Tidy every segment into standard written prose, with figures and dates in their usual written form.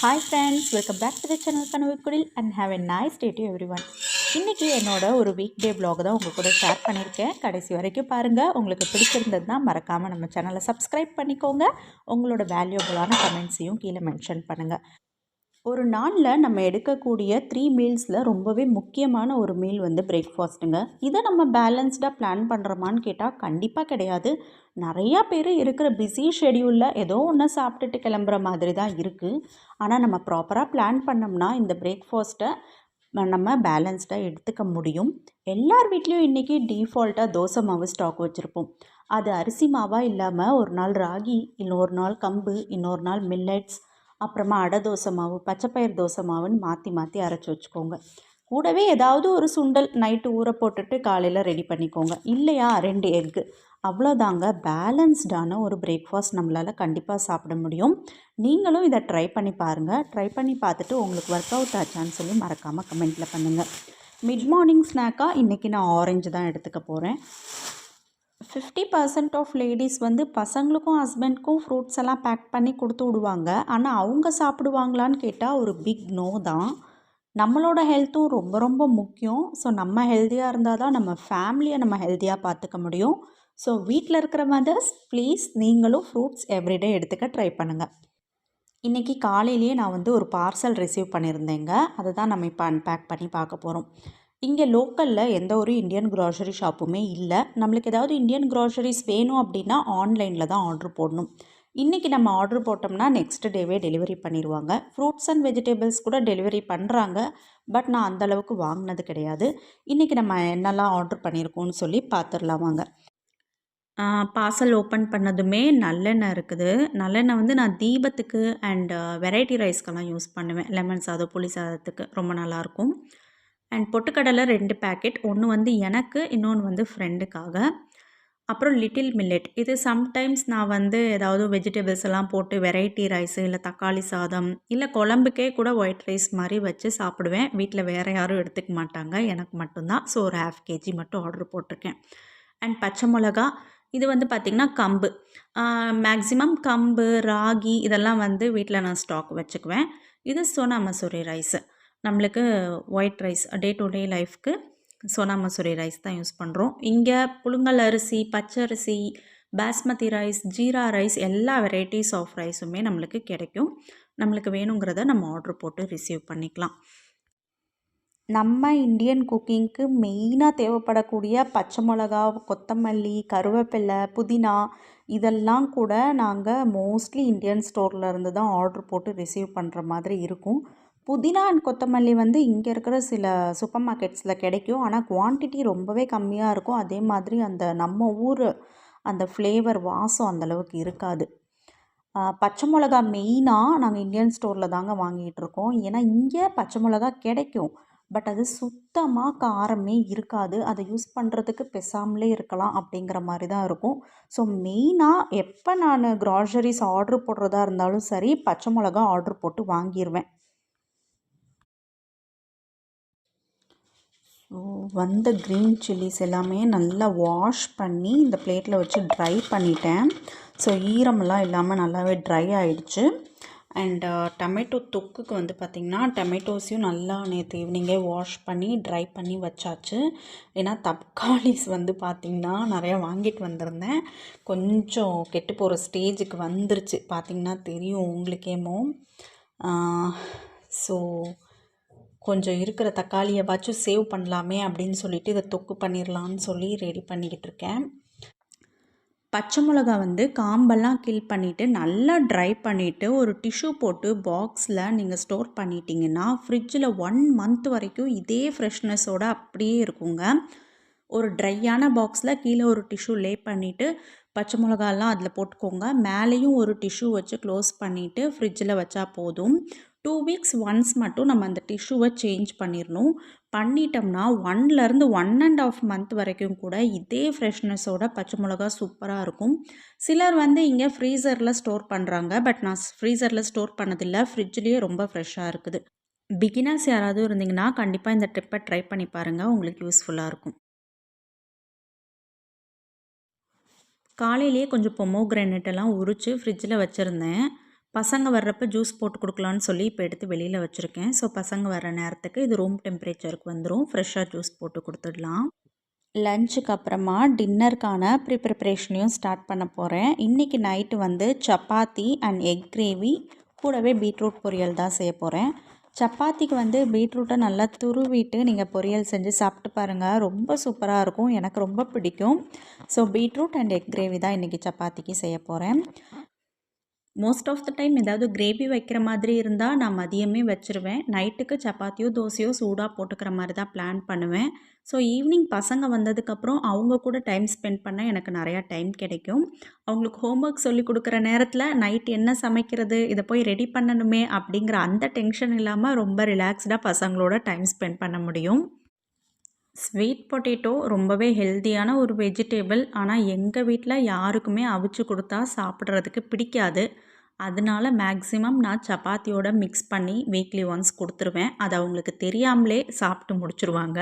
Hi friends, welcome back to the channel Kanavu Kudil and have a nice day to everyone. இன்றைக்கி என்னோட ஒரு week day vlog தான் உங்கள் கூட share பண்ணியிருக்கேன். கடைசி வரைக்கும் பாருங்கள். உங்களுக்கு பிடிச்சிருந்ததுன்னா மறக்காமல் நம்ம சேனலை சப்ஸ்கிரைப் பண்ணிக்கோங்க. உங்களோட வேல்யூபிளான கமெண்ட்ஸையும் கீழே மென்ஷன் பண்ணுங்கள். ஒரு நாளில் நம்ம எடுக்கக்கூடிய 3 மீல்ஸில் ரொம்பவே முக்கியமான ஒரு மீல் வந்து பிரேக்ஃபாஸ்ட்டுங்க. இதை நம்ம பேலன்ஸ்டாக பிளான் பண்ணுறோமான்னு கேட்டால் கண்டிப்பாக கிடையாது. நிறையா பேர் இருக்கிற பிஸி ஷெடியூலில் ஏதோ ஒன்று சாப்பிட்டுட்டு கிளம்புற மாதிரி தான் இருக்குது. ஆனால் நம்ம ப்ராப்பராக பிளான் பண்ணோம்னா இந்த பிரேக்ஃபாஸ்ட்டை நம்ம பேலன்ஸ்டாக எடுத்துக்க முடியும். எல்லார் வீட்லேயும் இன்றைக்கி டிஃபால்ட்டாக தோசை மாவு ஸ்டாக் வச்சுருப்போம். அது அரிசி மாவாக இல்லாமல் ஒரு நாள் ராகி, இன்னொரு நாள் கம்பு, இன்னொரு நாள் மில்லட்ஸ், அப்புறமா அடை தோசை மாவு, பச்சைப்பயிர் தோசை மாவுன்னு மாற்றி மாற்றி அரைச்சி வச்சுக்கோங்க. கூடவே ஏதாவது ஒரு சுண்டல் நைட்டு ஊற போட்டுட்டு காலையில் ரெடி பண்ணிக்கோங்க. இல்லையா 2 எக்கு, அவ்வளோதாங்க. பேலன்ஸ்டான ஒரு பிரேக்ஃபாஸ்ட் நம்மளால் கண்டிப்பாக சாப்பிட முடியும். நீங்களும் இதை ட்ரை பண்ணி பாருங்கள். ட்ரை பண்ணி பார்த்துட்டு உங்களுக்கு ஒர்க் அவுட் ஆச்சான்னு சொல்லி மறக்காமல் கமெண்ட்டில் பண்ணுங்கள். மிட் மார்னிங் ஸ்நாக்காக இன்றைக்கி நான் ஆரஞ்சு தான் எடுத்துக்க போகிறேன். 50% ஆஃப் லேடிஸ் வந்து பசங்களுக்கும் ஹஸ்பண்ட்க்கும் ஃப்ரூட்ஸ் எல்லாம் பேக் பண்ணி கொடுத்து விடுவாங்க. ஆனால் அவங்க சாப்பிடுவாங்களான்னு கேட்டால் ஒரு பிக் நோ தான். நம்மளோட ஹெல்த்தும் ரொம்ப ரொம்ப முக்கியம். ஸோ நம்ம ஹெல்த்தியாக இருந்தால் தான் நம்ம ஃபேமிலியை நம்ம ஹெல்த்தியாக பார்த்துக்க முடியும். ஸோ வீட்டில் இருக்கிற மதர்ஸ் ப்ளீஸ் நீங்களும் ஃப்ரூட்ஸ் எவ்ரிடே எடுத்துக்க ட்ரை பண்ணுங்கள். இன்றைக்கி காலையிலேயே நான் வந்து ஒரு பார்சல் ரிசீவ் பண்ணியிருந்தேங்க. அதை தான் நம்ம இப்போ அன்பேக் பண்ணி பார்க்க போகிறோம். இங்கே லோக்கலில் எந்த ஒரு இந்தியன் க்ராசரி ஷாப்புமே இல்லை. நம்மளுக்கு ஏதாவது இந்தியன் க்ராசரிஸ் வேணும் அப்படின்னா ஆன்லைனில் தான் ஆர்டர் போடணும். இன்றைக்கி நம்ம ஆர்டர் போட்டோம்னா நெக்ஸ்ட் டேவே டெலிவரி பண்ணிடுவாங்க. ஃப்ரூட்ஸ் அண்ட் வெஜிடபிள்ஸ் கூட டெலிவரி பண்ணுறாங்க. பட் நான் அந்தளவுக்கு வாங்கினது கிடையாது. இன்றைக்கி நம்ம என்னெல்லாம் ஆர்டர் பண்ணியிருக்கோம்னு சொல்லி பார்த்துடலாம் வாங்க. பார்சல் ஓப்பன் பண்ணதுமே நல்லெண்ணெய் இருக்குது. நல்லெண்ணெய் வந்து நான் தீபத்துக்கு அண்ட் வெரைட்டி ரைஸ்க்கெல்லாம் யூஸ் பண்ணுவேன். லெமன் சாதம், புளி சாதத்துக்கு ரொம்ப நல்லாயிருக்கும். அண்ட் பொட்டுக்கடலை 2 பேக்கெட், ஒன்று வந்து எனக்கு, இன்னொன்று வந்து ஃப்ரெண்டுக்காக. அப்புறம் லிட்டில் மில்லட், இது சம்டைம்ஸ் நான் வந்து ஏதாவது வெஜிடபிள்ஸ் எல்லாம் போட்டு வெரைட்டி ரைஸு, இல்லை தக்காளி சாதம், இல்லை குழம்புக்கே கூட ஒயிட் ரைஸ் மாதிரி வச்சு சாப்பிடுவேன். வீட்டில் வேறு யாரும் எடுத்துக்க மாட்டாங்க, எனக்கு மட்டும்தான். ஸோ ஒரு 1/2 kg மட்டும் ஆர்டர் போட்டிருக்கேன். அண்ட் பச்சை மிளகா, இது வந்து பார்த்திங்கன்னா கம்பு. மேக்ஸிமம் கம்பு, ராகி இதெல்லாம் வந்து வீட்டில் நான் ஸ்டாக் வச்சுக்குவேன். இது சோனா மசூரி ரைஸு. நம்மளுக்கு white rice day to day லைஃப்க்கு சோனா மசூரி ரைஸ் தான் யூஸ் பண்ணுறோம். இங்கே புழுங்கல் அரிசி, பச்சரிசி, பாஸ்மதி ரைஸ், ஜீரா ரைஸ், எல்லா வெரைட்டிஸ் ஆஃப் ரைஸுமே நம்மளுக்கு கிடைக்கும். நம்மளுக்கு வேணுங்கிறத நம்ம ஆர்டர் போட்டு ரிசீவ் பண்ணிக்கலாம். நம்ம இந்தியன் குக்கிங்க்கு மெயினாக தேவைப்படக்கூடிய பச்சை மிளகா, கொத்தமல்லி, கருவேப்பிலை, புதினா இதெல்லாம் கூட நாங்கள் மோஸ்ட்லி இந்தியன் ஸ்டோரில் இருந்து தான் ஆர்டர் போட்டு ரிசீவ் பண்ணுற மாதிரி இருக்கும். புதினா அண்ட் கொத்தமல்லி வந்து இங்கே இருக்கிற சில சூப்பர் மார்க்கெட்ஸில் கிடைக்கும். ஆனால் குவான்டிட்டி ரொம்பவே கம்மியாக இருக்கும். அதே மாதிரி அந்த நம்ம ஊர் அந்த ஃப்ளேவர் வாசம் அந்தளவுக்கு இருக்காது. பச்சை மிளகா மெயினாக நாங்கள் இந்தியன் ஸ்டோரில் தாங்க வாங்கிகிட்ருக்கோம். ஏன்னா இங்கே பச்சை மிளகா கிடைக்கும். பட் அது சுத்தமாக காரமே இருக்காது. அதை யூஸ் பண்ணுறதுக்கு பெசாமலே இருக்கலாம் அப்படிங்கிற மாதிரி தான் இருக்கும். ஸோ மெயினாக எப்போ நான் க்ராசரிஸ் ஆர்டர் போடுறதா இருந்தாலும் சரி, பச்சை மிளகா ஆர்டர் போட்டு வாங்கிடுவேன். ஸோ வந்த க்ரீன் சில்லிஸ் எல்லாமே நல்லா வாஷ் பண்ணி இந்த பிளேட்டில் வச்சு ட்ரை பண்ணிட்டேன். ஸோ ஈரமெல்லாம் இல்லாமல் நல்லாவே ட்ரை ஆகிடுச்சு. அண்ட் டொமேட்டோ தொக்குக்கு வந்து பார்த்திங்கன்னா டொமேட்டோஸையும் நல்லா நேற்று ஈவினிங்கே வாஷ் பண்ணி ட்ரை பண்ணி வச்சாச்சு. ஏன்னா தக்காளிஸ் வந்து பார்த்திங்கன்னா நிறையா வாங்கிட்டு வந்திருந்தேன். கொஞ்சம் கெட்டு போகிற ஸ்டேஜுக்கு வந்துருச்சு. பார்த்திங்கன்னா தெரியும் உங்களுக்கேமோ. ஸோ கொஞ்சம் இருக்கிற தக்காளியவாச்சும் சேவ் பண்ணலாமே அப்படின்னு சொல்லிட்டு இதை தொக்கு பண்ணிடலான்னு சொல்லி ரெடி பண்ணிக்கிட்டு இருக்கேன். பச்சை மிளகா வந்து காம்பெல்லாம் கில் பண்ணிவிட்டு நல்லா ட்ரை பண்ணிவிட்டு ஒரு டிஷ்யூ போட்டு பாக்ஸில் நீங்கள் ஸ்டோர் பண்ணிட்டீங்கன்னா ஃப்ரிட்ஜில் 1 month வரைக்கும் இதே ஃப்ரெஷ்னஸோடு அப்படியே இருக்குங்க. ஒரு ட்ரையான பாக்ஸில் கீழே ஒரு டிஷ்யூ லே பண்ணிவிட்டு பச்சை மிளகாலாம் அதில் போட்டுக்கோங்க. மேலேயும் ஒரு டிஷ்யூ வச்சு க்ளோஸ் பண்ணிவிட்டு ஃப்ரிட்ஜில் வச்சா போதும். 2 weeks ஒன்ஸ் மட்டும் நம்ம அந்த டிஷ்யூவை சேஞ்ச் பண்ணிடணும். பண்ணிட்டோம்னா 1லேருந்து 1.5 month வரைக்கும் கூட இதே ஃப்ரெஷ்னஸோட பச்சை மிளகா சூப்பராக இருக்கும். சிலர் வந்து இங்கே ஃப்ரீசரில் ஸ்டோர் பண்ணுறாங்க. பட் நான் ஃப்ரீசரில் ஸ்டோர் பண்ணதில்லை. ஃப்ரிட்ஜ்லேயே ரொம்ப ஃப்ரெஷ்ஷாக இருக்குது. பிகினர்ஸ் யாராவது இருந்தீங்கன்னா கண்டிப்பாக இந்த ட்ரிப்பை ட்ரை பண்ணி பாருங்கள். உங்களுக்கு யூஸ்ஃபுல்லாக இருக்கும். காலையிலேயே கொஞ்சம் பொமோக்ரானேட் எல்லாம் உரித்து ஃப்ரிட்ஜில் வச்சுருந்தேன். பசங்க வர்றப்ப ஜூஸ் போட்டு கொடுக்கலான்னு சொல்லி இப்போ எடுத்து வெளியில் வச்சுருக்கேன். ஸோ பசங்க வர நேரத்துக்கு இது ரூம் டெம்பரேச்சருக்கு வந்துடும். ஃப்ரெஷ்ஷாக ஜூஸ் போட்டு கொடுத்துடலாம். லஞ்சுக்கு அப்புறமா டின்னருக்கான ப்ரிப்பரேஷனையும் ஸ்டார்ட் பண்ண போகிறேன். இன்றைக்கி நைட்டு வந்து சப்பாத்தி அண்ட் எக் கிரேவி கூடவே பீட்ரூட் பொரியல் தான் செய்ய போகிறேன். சப்பாத்திக்கு வந்து பீட்ரூட்டை நல்லா துருவிட்டு நீங்கள் பொரியல் செஞ்சு சாப்பிட்டு பாருங்கள். ரொம்ப சூப்பராக இருக்கும். எனக்கு ரொம்ப பிடிக்கும். So beetroot and egg gravy தான் இன்றைக்கி சப்பாத்திக்கு செய்ய போகிறேன். மோஸ்ட் ஆஃப் த டைம் ஏதாவது கிரேவி வைக்கிற மாதிரி இருந்தால் நான் மதியமே வச்சுருவேன். நைட்டுக்கு சப்பாத்தியோ தோசையோ சூடாக போட்டுக்கிற மாதிரி தான் பிளான் பண்ணுவேன். ஸோ ஈவினிங் பசங்க வந்ததுக்கப்புறம் அவங்க கூட டைம் ஸ்பெண்ட் பண்ண எனக்கு நிறையா டைம் கிடைக்கும். அவங்களுக்கு ஹோம்ஒர்க் சொல்லி கொடுக்குற நேரத்தில் நைட் என்ன சமைக்கிறது, இதை போய் ரெடி பண்ணணுமே அப்படிங்கிற அந்த டென்ஷன் இல்லாமல் ரொம்ப ரிலாக்ஸ்டாக பசங்களோட டைம் ஸ்பெண்ட் பண்ண முடியும். ஸ்வீட் பொட்டேட்டோ ரொம்பவே ஹெல்த்தியான ஒரு வெஜிடேபிள். ஆனால் எங்கள் வீட்டில் யாருக்குமே அவிச்சு கொடுத்தா சாப்பிட்றதுக்கு பிடிக்காது. அதனால மேக்ஸிமம் நான் சப்பாத்தியோட மிக்ஸ் பண்ணி வீக்லி ஒன்ஸ் கொடுத்துருவேன். அது அவங்களுக்கு தெரியாமலே சாப்பிட்டு முடிச்சுருவாங்க.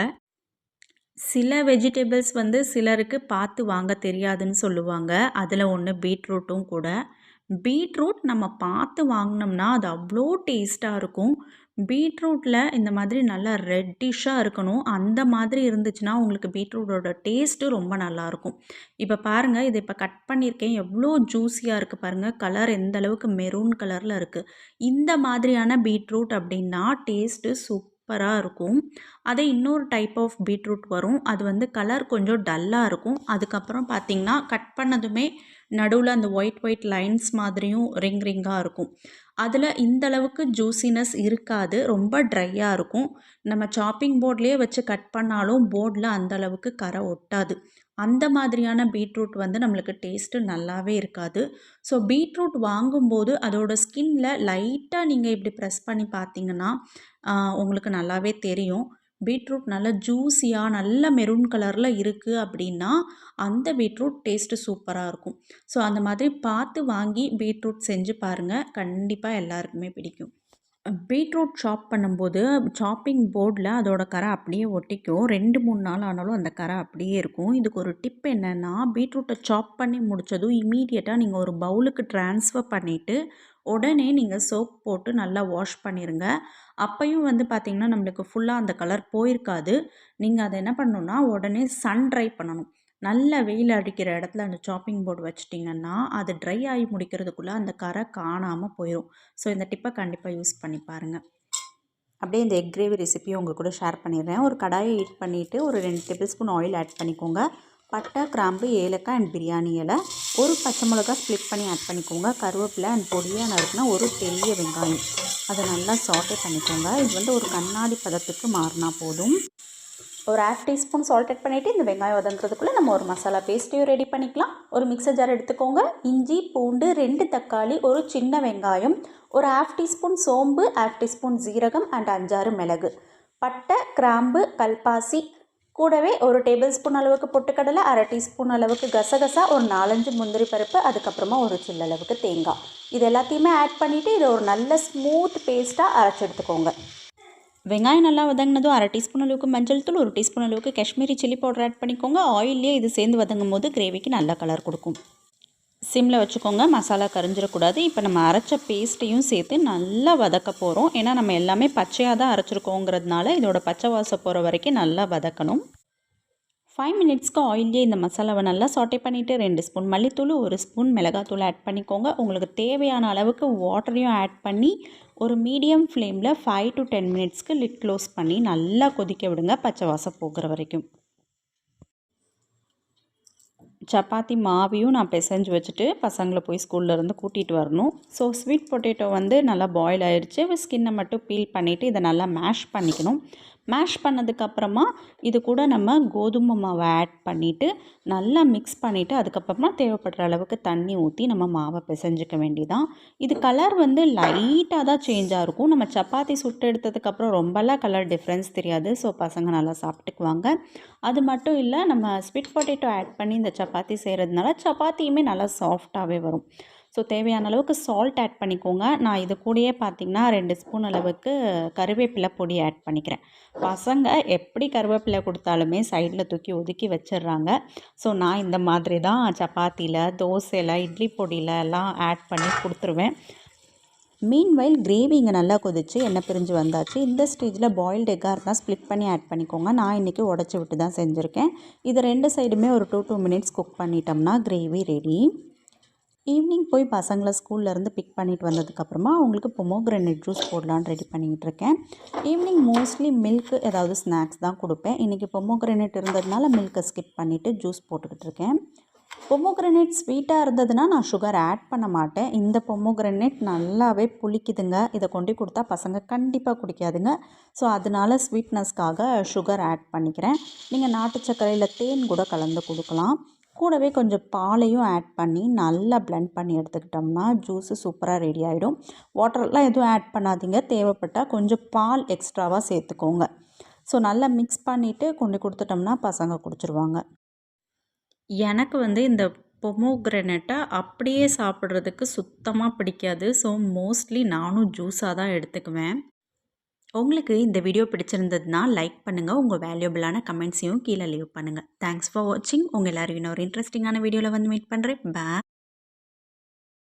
சில வெஜிடபிள்ஸ் வந்து சிலருக்கு பார்த்து வாங்க தெரியாதுன்னு சொல்லுவாங்க. அதில் ஒன்று பீட்ரூட்டும் கூட. பீட்ரூட் நம்ம பார்த்து வாங்கினோம்னா அது அவ்வளோ டேஸ்ட்டாக இருக்கும். பீட்ரூட்டில் இந்த மாதிரி நல்லா ரெட்டிஷ்ஷாக இருக்கணும். அந்த மாதிரி இருந்துச்சுன்னா உங்களுக்கு பீட்ரூட்டோட டேஸ்ட்டு ரொம்ப நல்லாயிருக்கும். இப்போ பாருங்கள், இதை இப்போ கட் பண்ணியிருக்கேன். எவ்வளோ ஜூஸியாக இருக்குது பாருங்கள். கலர் எந்த அளவுக்கு மெரூன் கலரில் இருக்குது. இந்த மாதிரியான பீட்ரூட் அப்படின்னா டேஸ்ட்டு சூப்பராக இருக்கும். அதே இன்னொரு டைப் ஆஃப் பீட்ரூட் வரும். அது வந்து கலர் கொஞ்சம் டல்லாக இருக்கும். அதுக்கப்புறம் பார்த்திங்கன்னா கட் பண்ணதுமே நடுவில் அந்த ஒயிட் லைன்ஸ் மாதிரியும் ரிங்காக இருக்கும். அதில் இந்தளவுக்கு ஜூஸினஸ் இருக்காது. ரொம்ப ட்ரையாக இருக்கும். நம்ம சாப்பிங் போர்ட்லேயே வச்சு கட் பண்ணாலும் போர்டில் அந்தளவுக்கு கரை ஒட்டாது. அந்த மாதிரியான பீட்ரூட் வந்து நம்மளுக்கு டேஸ்ட்டு நல்லாவே இருக்காது. ஸோ பீட்ரூட் வாங்கும்போது அதோட ஸ்கின்ல லைட்டாக நீங்கள் இப்படி ப்ரெஸ் பண்ணி பார்த்தீங்கன்னா உங்களுக்கு நல்லாவே தெரியும். பீட்ரூட் நல்லா ஜூஸியாக நல்ல மெரூன் கலரில் இருக்குது அப்படின்னா அந்த பீட்ரூட் டேஸ்ட்டு சூப்பராக இருக்கும். ஸோ அந்த மாதிரி பார்த்து வாங்கி பீட்ரூட் செஞ்சு பாருங்கள். கண்டிப்பாக எல்லாருக்குமே பிடிக்கும். பீட்ரூட் சாப் பண்ணும்போது சாப்பிங் போர்டில் அதோட கரை அப்படியே ஒட்டிக்கும். 2-3 நாள் ஆனாலும் அந்த கரை அப்படியே இருக்கும். இதுக்கு ஒரு டிப் என்னென்னா, பீட்ரூட்டை சாப் பண்ணி முடித்ததும் இமீடியட்டாக நீங்கள் ஒரு பவுலுக்கு ட்ரான்ஸ்ஃபர் பண்ணிவிட்டு உடனே நீங்கள் சோப் போட்டு நல்லா வாஷ் பண்ணிடுங்க. அப்பையும் வந்து பார்த்திங்கன்னா நம்மளுக்கு ஃபுல்லாக அந்த கலர் போயிருக்காது. நீங்கள் அதை என்ன பண்ணணுன்னா உடனே சன் ட்ரை பண்ணணும். நல்ல வெயில் அடிக்கிற இடத்துல அந்த சாப்பிங் போர்டு வச்சிட்டிங்கன்னா அது ட்ரை ஆகி முடிக்கிறதுக்குள்ளே அந்த கரை காணாமல் போயிடும். ஸோ இந்த டிப்பை கண்டிப்பாக யூஸ் பண்ணி பாருங்கள். அப்படியே இந்த எக் கிரேவி ரெசிபியும் உங்கள் கூட ஷேர் பண்ணிடுறேன். ஒரு கடாயை ஹீட் பண்ணிவிட்டு ஒரு 2 டேபிள் ஸ்பூன் ஆயில் ஆட் பண்ணிக்கோங்க. பட்டை, கிராம்பு, ஏலக்காய் அண்ட் பிரியாணி இலை, ஒரு பச்சை மிளகா ஸ்ப்ளிட் பண்ணி ஆட் பண்ணிக்கோங்க. கருவேப்பிலை அண்ட் பொடியாக நறுக்குனா ஒரு பெரிய வெங்காயம், அதை நல்லா சாட்டே பண்ணிக்கோங்க. இது வந்து ஒரு கண்ணாடி பதத்துக்கு மாறினா போதும். ஒரு 1/2 டீஸ்பூன் சால்ட் ஆட் பண்ணிவிட்டு இந்த வெங்காயம் வதங்குறதுக்குள்ளே நம்ம ஒரு மசாலா பேஸ்ட்டையும் ரெடி பண்ணிக்கலாம். ஒரு மிக்சர் ஜார் எடுத்துக்கோங்க. இஞ்சி, பூண்டு, 2 தக்காளி, ஒரு சின்ன வெங்காயம், ஒரு 1/2 டீஸ்பூன் சோம்பு, 1/2 டீஸ்பூன் ஜீரகம் அண்ட் 5-6 மிளகு, பட்டை, கிராம்பு, கல்பாசி, கூடவே ஒரு டேபிள் ஸ்பூன் அளவுக்கு பொட்டுக்கடலை, 1/2 டீஸ்பூன் அளவுக்கு கசகசா, ஒரு 4-5 முந்திரி பருப்பு, அதுக்கப்புறமா ஒரு சில்லு அளவுக்கு தேங்காய். இது எல்லாத்தையுமே ஆட் பண்ணிவிட்டு இதை ஒரு நல்ல ஸ்மூத் பேஸ்ட்டாக அரைச்சி எடுத்துக்கோங்க. வெங்காயம் நல்லா வதங்கினதும் 1/2 டீஸ்பூன் அளவுக்கு மஞ்சள் தூள், 1 டீஸ்பூன் அளவுக்கு காஷ்மீரி சில்லி பவுடர் ஆட் பண்ணிக்கோங்க. ஆயிலே இது சேர்ந்து வதங்கும் போது கிரேவிக்கு நல்ல கலர் கொடுக்கும். சிம்மில் வச்சுக்கோங்க, மசாலா கரிஞ்சிடக்கூடாது. இப்போ நம்ம அரைச்ச பேஸ்ட்டையும் சேர்த்து நல்லா வதக்க போகிறோம். ஏன்னா நம்ம எல்லாமே பச்சையாக தான் அரைச்சிருக்கோங்கிறதுனால இதோட பச்சை வாசம் போகிற வரைக்கும் நல்லா வதக்கணும். 5 மினிட்ஸ்க்கு ஆயிலே இந்த மசாலாவை நல்லா சாட்டே பண்ணிவிட்டு 2 ஸ்பூன் மல்லித்தூள், 1 ஸ்பூன் மிளகாத்தூள் ஆட் பண்ணிக்கோங்க. உங்களுக்கு தேவையான அளவுக்கு வாட்டரையும் ஆட் பண்ணி ஒரு மீடியம் ஃப்ளேமில் 5 to 10 மினிட்ஸ்க்கு லிட் க்ளோஸ் பண்ணி நல்லா கொதிக்க விடுங்க, பச்சை வாசம் போகிற வரைக்கும். சப்பாத்தி மாவையும் நான் பிசைஞ்சு வச்சுட்டு பசங்களை போய் ஸ்கூல்லேருந்து கூட்டிகிட்டு வரணும். ஸோ ஸ்வீட் பொட்டேட்டோ வந்து நல்லா பாயில் ஆயிடுச்சு. ஸ்கின்னை மட்டும் பீல் பண்ணிவிட்டு இதை நல்லா மேஷ் பண்ணிக்கணும். மேஷ் பண்ணதுக்கப்புறமா இது கூட நம்ம கோதுமை மாவை ஆட் பண்ணிவிட்டு நல்லா மிக்ஸ் பண்ணிவிட்டு அதுக்கப்புறமா தேவைப்படுற அளவுக்கு தண்ணி ஊற்றி நம்ம மாவை பிசைஞ்சிக்க வேண்டியதான். இது கலர் வந்து லைட்டாக தான் சேஞ்சாக இருக்கும். நம்ம சப்பாத்தி சுட்டு எடுத்ததுக்கப்புறம் ரொம்பலாம் கலர் டிஃப்ரென்ஸ் தெரியாது. ஸோ பசங்க நல்லா சாப்பிட்டுக்குவாங்க. அது மட்டும் இல்லை, நம்ம ஸ்வீட் பொட்டேட்டோ ஆட் பண்ணி இந்த சப்பாத்தி செய்கிறதுனால சப்பாத்தியுமே நல்லா சாஃப்டாகவே வரும். ஸோ தேவையான அளவுக்கு சால்ட் ஆட் பண்ணிக்கோங்க. நான் இது கூடயே பார்த்திங்கன்னா 2 ஸ்பூன் அளவுக்கு கருவேப்பிலை பொடி ஆட் பண்ணிக்கிறேன். பசங்க எப்படி கருவேப்பிலை கொடுத்தாலுமே சைடில் தூக்கி ஒதுக்கி வச்சிடுறாங்க. ஸோ நான் இந்த மாதிரி தான் சப்பாத்தியில், தோசையில், இட்லி பொடியில் எல்லாம் ஆட் பண்ணி கொடுத்துருவேன். மீன்வைல் கிரேவி இங்கே நல்லா கொதிச்சு எண்ணெய் பிரிஞ்சு வந்தாச்சு. இந்த ஸ்டேஜில் பாயில்டு எக்காக இருந்தால் ஸ்ப்ளிட் பண்ணி ஆட் பண்ணிக்கோங்க. நான் இன்றைக்கி உடச்சி விட்டு தான் செஞ்சுருக்கேன். இது 2 சைடுமே ஒரு 2 மினிட்ஸ் குக் பண்ணிட்டோம்னா கிரேவி ரெடி. ஈவினிங் போய் பசங்களை ஸ்கூல்லேருந்து பிக் பண்ணிட்டு வந்ததுக்கப்புறமா அவங்களுக்கு பொமோக்ரனேட் ஜூஸ் போடலான்னு ரெடி பண்ணிகிட்டு இருக்கேன். ஈவினிங் மோஸ்ட்லி மில்க்கு ஏதாவது ஸ்நாக்ஸ் தான் கொடுப்பேன். இன்றைக்கி பொமோக்ரனேட் இருந்ததுனால மில்க்கை ஸ்கிப் பண்ணிவிட்டு ஜூஸ் போட்டுக்கிட்டு இருக்கேன். பொமோக்ரனேட் ஸ்வீட்டாக இருந்ததுன்னா நான் சுகர் ஆட் பண்ண மாட்டேன். இந்த பொமோக்ரனேட் நல்லாவே புளிக்குதுங்க. இதை கொண்டு கொடுத்தா பசங்க கண்டிப்பாக குடிக்காதுங்க. ஸோ அதனால ஸ்வீட்னஸ்க்காக சுகர் ஆட் பண்ணிக்கிறேன். நீங்கள் நாட்டு சர்க்கரையில் தேன் கூட கலந்து கொடுக்கலாம். கூடவே கொஞ்சம் பாலையும் ஆட் பண்ணி நல்லா பிளெண்ட் பண்ணி எடுத்துக்கிட்டோம்னா ஜூஸு சூப்பராக ரெடி ஆகிடும். வாட்டர்லாம் எதுவும் ஆட் பண்ணாதீங்க. தேவைப்பட்டால் கொஞ்சம் பால் எக்ஸ்ட்ராவாக சேர்த்துக்கோங்க. ஸோ நல்லா மிக்ஸ் பண்ணிவிட்டு கொண்டு கொடுத்துட்டோம்னா பசங்க குடிச்சிருவாங்க. எனக்கு இந்த பொமோக்ரனேட்டை அப்படியே சாப்பிட்றதுக்கு சுத்தமாக பிடிக்காது. ஸோ மோஸ்ட்லி நானும் ஜூஸாக தான் எடுத்துக்குவேன். உங்களுக்கு இந்த வீடியோ பிடிச்சிருந்ததுன்னா லைக் பண்ணுங்கள். உங்கள் வேல்யூபிளான கமெண்ட்ஸையும் கீழே லீவ் பண்ணுங்கள். தேங்க்ஸ் ஃபார் வாட்சிங். உங்கள் எல்லோரும் இன்னொரு இன்ட்ரெஸ்டிங்கான வீடியோவில் மீட் பண்ணுறேன். பாய்.